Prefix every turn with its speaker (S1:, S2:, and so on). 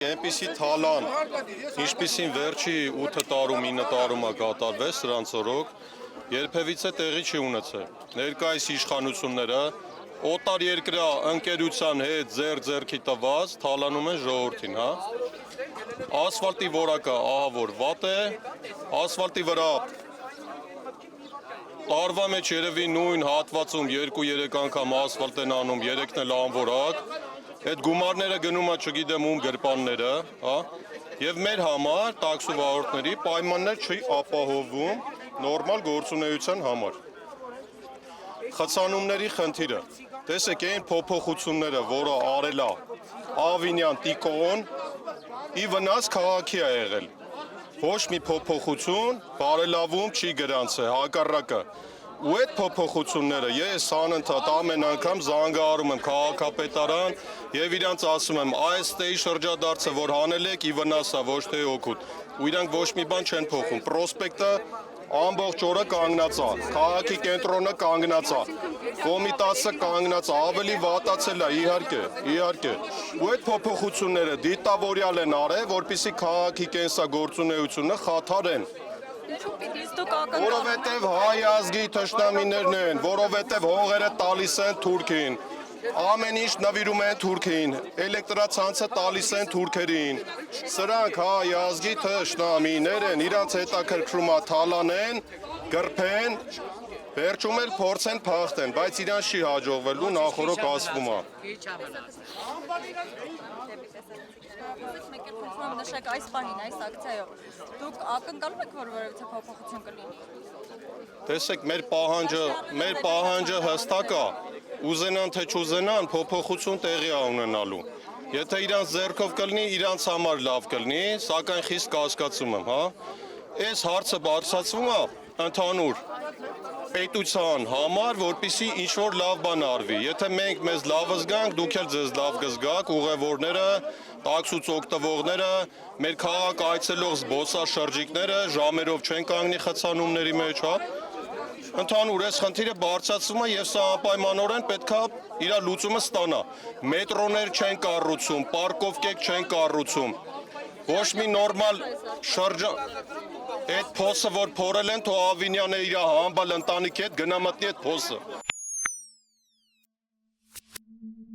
S1: Այնպիսի թալան, ինչպիսին վերջի 8 տարում 9 տարում է կատարվել սրանց օրոք, երբևիցե տեղի չի ունեցել։ Ներկայիս իշխանությունները օտար երկրյա ընկերության հետ ձեռքի տված թալանում են ժողովրդին, հա։ Ասֆալտի որակը ահա որ վատ է, ասֆալտի վրա տարվա մեջ երևի նույն հատվածում 2-3 անգամ ասֆալտ են անում, 3-ն էլ անվորակ, այդ գումարները գնում է չգիտեմ ում գրպանները, հա, եւ մեր համար տաքսու վարորդների պայմաններ չի ապահովում նորմալ գործունեության համար։ Խցանումների խնդիրը, տեսեք այն փոփոխությունները, որը արել է Ավինյան Տիկոն, ի վնաս քաղաքի է եղել։ Ոչ մի փոփոխություն բարելավում չի գրանցել, հակառակը։ Ու այդ փոփոխությունները ես անընդհատ ամեն անգամ զանգահարում եմ քաղաքապետարան եւ իրանց ասում եմ, այս տեի շրջադարձը, որ հանել եք, ի վնաս է, ոչ թե օգուտ։ Ու իրանք ոչ մի բան չեն փոխում։ Պրոսպեկտը ամբողջ օրը կանգնած է, քաղաքի կենտրոնը կանգնած է, կոմիտասը կանգնած է, ավելի վատացել է, իհարկե։ Ու այդ փոփոխությունները դիտավորյալ են արել, որպեսզի քաղաքի կենսագործունեությունը խաթարեն։ Որովհետև հայ ազգի թշնամիներն են, որովհետև հողերը տալիս են Թուրքին, ամեն ինչ նվիրում են Թուրքին, էլեկտրացանցը տալիս են թուրքերին։ Սրանք հայ ազգի թշնամիներ են, իրանց հետաքրքրում է թալանեն, գրփեն, վերջում էլ փորձեն փախտեն, բայց իրանց չի հաջողվելու, նախորոք ասվում է։
S2: Նշեք այս պահին, այս ակցիայով, դուք ակնկալում եք, որ որևիցե փոփոխություն կլինի։
S1: Տեսեք, մեր պահանջը հստակ է, ուզենան թե չուզենան, փոփոխություն տեղի է ունենալու։ Եթե իրանց ձեռքով կլինի, իրանց համար լավ կլինի, սակայն խիստ կասկածում եմ, հա։ Այս հարցը բարձրացվում է ընդհանուր պետության համար, որպեսզի ինչ-որ լավ բան արվի։ Եթե մենք մեզ լավ զգանք, դուք էլ ձեզ լավ կզգաք, ուղևորները, տաքսուց օգտվողները, մեր քաղաք այցելող զբոսաշրջիկները ժամերով չեն կանգնի խցանումների մեջ, հա։ Ընդհանուր այս խնդիրը բարձրացվում է եւ սա անպայմանորեն պետքա իր լուծումը ստանա։ Մետրոներ չեն կառուցում, պարկովկեք չեն կառուցում։ Ոչ մի նորմալ այդ փոսը, որ փորել են, թող Ավինյանը իր համբալ ընտանիքի հետ գնա մտնի այդ փոսը։